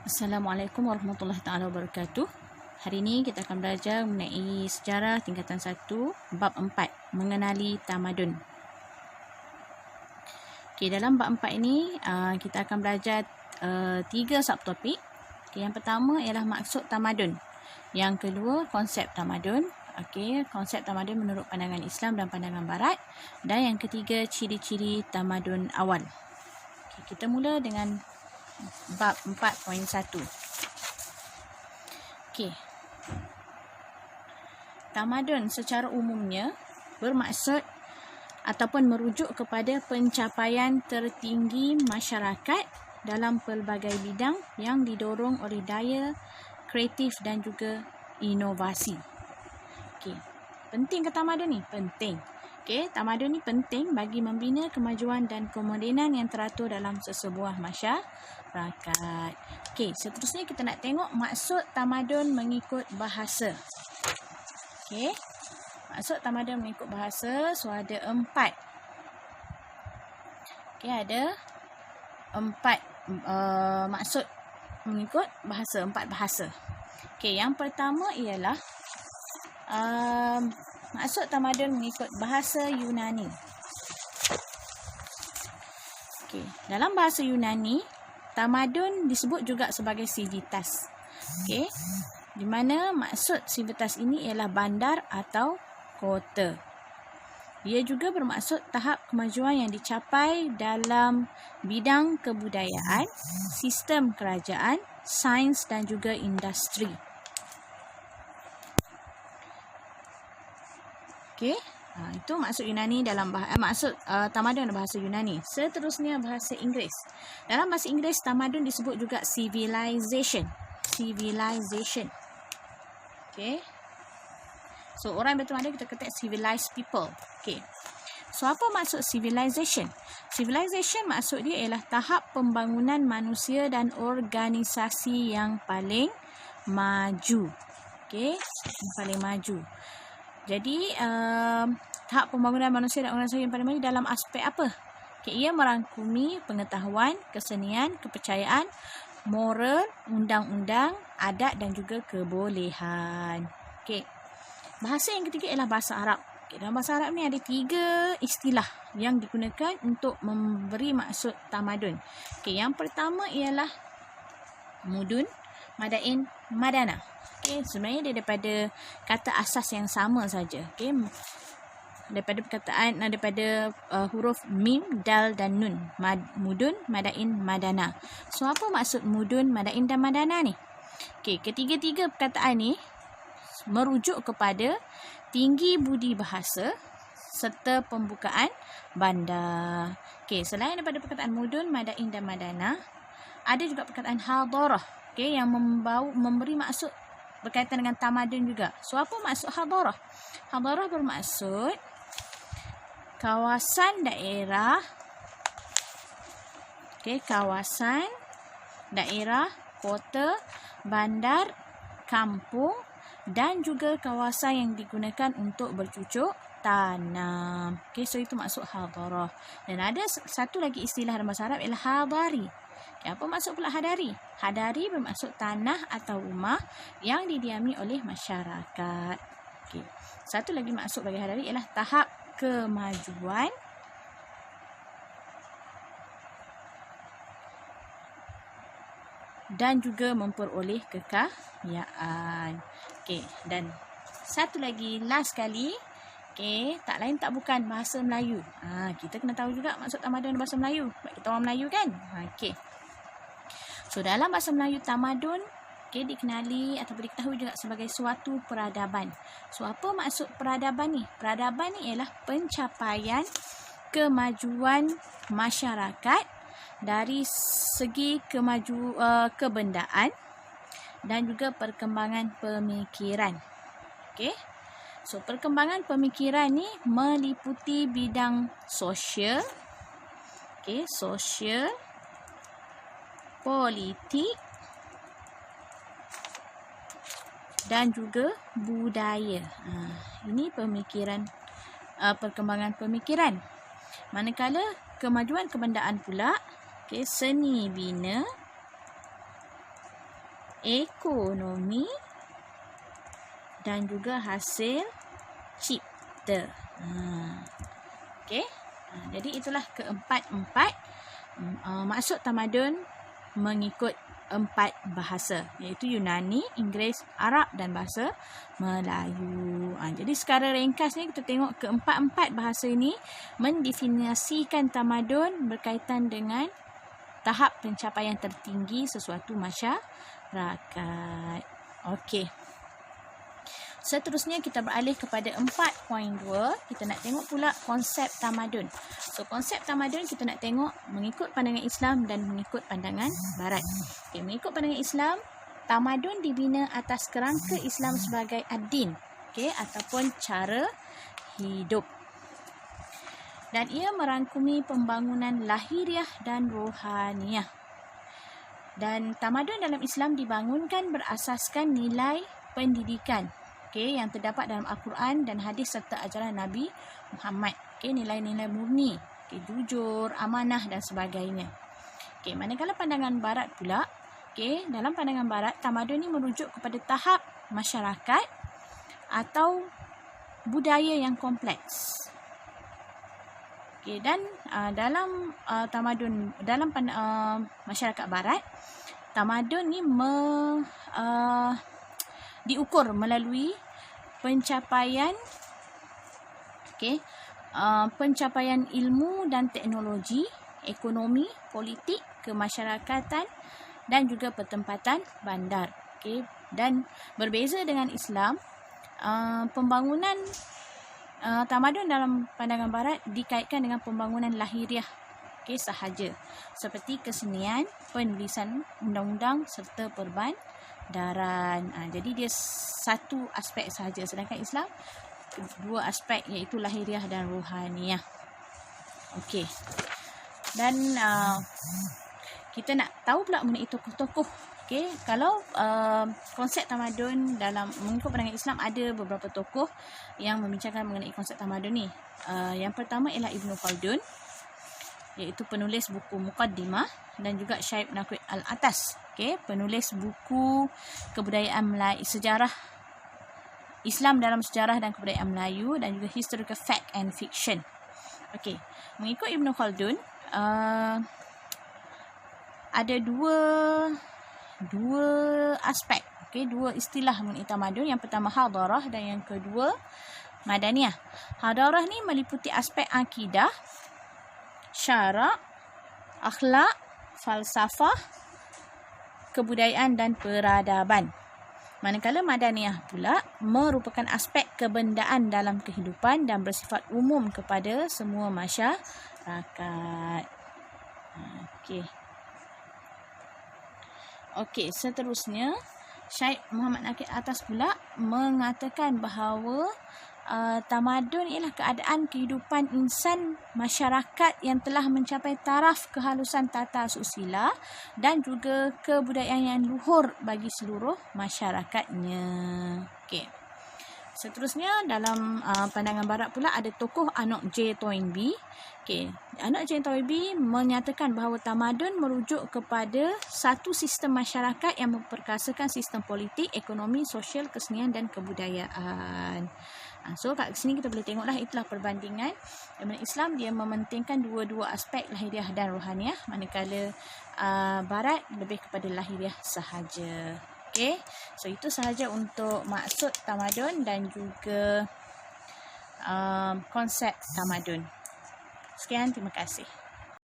Assalamualaikum warahmatullahi taala wabarakatuh. Hari ini kita akan belajar mengenai sejarah tingkatan 1 bab 4, mengenali tamadun. Okey, dalam bab 4 ini kita akan belajar 3 subtopik. Okey, yang pertama ialah maksud tamadun. Yang kedua, konsep tamadun. Okey, konsep tamadun menurut pandangan Islam dan pandangan Barat. Dan yang ketiga, ciri-ciri tamadun awal. Okey, kita mula dengan bab 4.1. Okey. Tamadun secara umumnya bermaksud ataupun merujuk kepada pencapaian tertinggi masyarakat dalam pelbagai bidang yang didorong oleh daya kreatif dan juga inovasi. Okey. Penting ke tamadun ni? Penting. Okey, tamadun ni penting bagi membina kemajuan dan kemodenan yang teratur dalam sesebuah masyarakat. Okey, seterusnya kita nak tengok maksud tamadun mengikut bahasa. Okey, maksud tamadun mengikut bahasa, so ada 4. Okey, ada 4 maksud mengikut bahasa, 4 bahasa. Okey, yang pertama ialah maksud tamadun mengikut bahasa Yunani. Okey, dalam bahasa Yunani, tamadun disebut juga sebagai sivitas. Okey, di mana maksud sivitas ini ialah bandar atau kota. Ia juga bermaksud tahap kemajuan yang dicapai dalam bidang kebudayaan, sistem kerajaan, sains dan juga industri. Okey, itu maksud Yunani dalam maksud tamadun dalam bahasa Yunani. Seterusnya bahasa Inggeris. Dalam bahasa Inggeris, tamadun disebut juga civilization. Civilization. Okey. So orang bertamadun kita kata civilized people. Okey. So apa maksud civilization? Civilization maksud dia ialah tahap pembangunan manusia dan organisasi yang paling maju. Okey, yang paling maju. Jadi, tahap pembangunan manusia dan organisasi yang paling maju dalam aspek apa? Okay, ia merangkumi pengetahuan, kesenian, kepercayaan, moral, undang-undang, adat dan juga kebolehan. Okay. Bahasa yang ketiga ialah bahasa Arab. Okay, dalam bahasa Arab ni ada 3 istilah yang digunakan untuk memberi maksud tamadun. Okay, yang pertama ialah mudun, madain, madana. Okay, sebenarnya dia daripada kata asas yang sama saja. Okay, daripada perkataan daripada huruf mim, dal dan nun. Mudun, madain, madana. So apa maksud mudun, madain dan madana ni? Okay, ketiga-tiga perkataan ni merujuk kepada tinggi budi bahasa serta pembukaan bandar. Okay, selain daripada perkataan mudun, madain dan madana, ada juga perkataan hadarah. Okay, yang memberi maksud berkaitan dengan tamadun juga. So apa maksud hadarah? Hadarah bermaksud kawasan daerah, kawasan daerah, kota, bandar, kampung dan juga kawasan yang digunakan untuk bercucuk tanam. Okay, so itu maksud hadarah. Dan ada satu lagi istilah dalam bahasa Arab ialah hadari. Okay, apa maksud pula hadari? Hadari bermaksud tanah atau rumah yang didiami oleh masyarakat. Okay. Satu lagi maksud bagi hadari ialah tahap kemajuan dan juga memperoleh kekayaan. Okay. Dan satu lagi, last kali, okay, tak lain tak bukan bahasa Melayu. Kita kena tahu juga maksud tamadun bahasa Melayu. Sebab kita orang Melayu kan? Okay. So dalam bahasa Melayu, tamadun dikenali atau diketahui juga sebagai suatu peradaban. So apa maksud peradaban ni? Peradaban ni ialah pencapaian kemajuan masyarakat dari segi kebendaan dan juga perkembangan pemikiran. Okey. So perkembangan pemikiran ni meliputi bidang sosial, sosial, politik dan juga budaya. Ini pemikiran, perkembangan pemikiran. Manakala kemajuan kebendaan pula, seni bina ekonomi dan juga hasil cipta. Okey. Jadi itulah keempat-empat maksud tamadun mengikut 4 bahasa, iaitu Yunani, Inggeris, Arab dan bahasa Melayu. Jadi secara ringkasnya kita tengok keempat-empat bahasa ini mendefinisikan tamadun berkaitan dengan tahap pencapaian tertinggi sesuatu masyarakat. Okey. Seterusnya kita beralih kepada 4.2. Kita nak tengok pula konsep tamadun. So konsep tamadun kita nak tengok mengikut pandangan Islam dan mengikut pandangan Barat. Okay, mengikut pandangan Islam, tamadun dibina atas kerangka Islam sebagai ad-din, ataupun cara hidup. Dan ia merangkumi pembangunan lahiriah dan rohaniah. Dan tamadun dalam Islam dibangunkan berasaskan nilai pendidikan yang terdapat dalam Al-Quran dan hadis serta ajaran Nabi Muhammad. Nilai-nilai murni, jujur, amanah dan sebagainya. Manakala pandangan Barat pula, dalam pandangan Barat, tamadun ini merujuk kepada tahap masyarakat atau budaya yang kompleks. Dan dalam tamadun, dalam masyarakat Barat, tamadun ni diukur melalui pencapaian pencapaian ilmu dan teknologi, ekonomi, politik, kemasyarakatan dan juga pertempatan bandar. Dan berbeza dengan Islam, pembangunan tamadun dalam pandangan Barat dikaitkan dengan pembangunan lahiriah sahaja, seperti kesenian, penulisan undang-undang serta perbandaran. Jadi dia satu aspek sahaja, sedangkan Islam dua aspek, iaitu lahiriah dan rohaniah. Okey. Dan kita nak tahu pula mengenai tokoh-tokoh. Kalau konsep tamadun dalam mengikut pandangan Islam, ada beberapa tokoh yang membincangkan mengenai konsep tamadun ni. Yang pertama ialah Ibn Khaldun, iaitu penulis buku Muqaddimah, dan juga Syekh Naqi Al-Atas, penulis buku kebudayaan Melayu, sejarah Islam dalam sejarah dan kebudayaan Melayu, dan juga Historical Fact and Fiction. Mengikut Ibn Khaldun, ada dua aspek, dua istilah mengenai tamadun. Yang pertama hadarah dan yang kedua madaniyah. Hadarah ni meliputi aspek akidah, syarak, akhlak, falsafah, kebudayaan dan peradaban. Manakala madaniyah pula merupakan aspek kebendaan dalam kehidupan dan bersifat umum kepada semua masyarakat. Okey, seterusnya Syekh Muhammad Naqi Al-Atas pula mengatakan bahawa tamadun ialah keadaan kehidupan insan masyarakat yang telah mencapai taraf kehalusan tata susila dan juga kebudayaan yang luhur bagi seluruh masyarakatnya. Seterusnya dalam pandangan Barat pula ada tokoh Anak J. Toynbee. Anak J. Toynbee menyatakan bahawa tamadun merujuk kepada satu sistem masyarakat yang memperkasakan sistem politik, ekonomi, sosial, kesenian dan kebudayaan. So kat sini kita boleh tengoklah, itulah perbandingan. Dalam Islam dia mementingkan dua-dua aspek lahiriah dan rohaniah, manakala Barat lebih kepada lahiriah sahaja. So itu sahaja untuk maksud tamadun dan juga konsep tamadun. Sekian, terima kasih.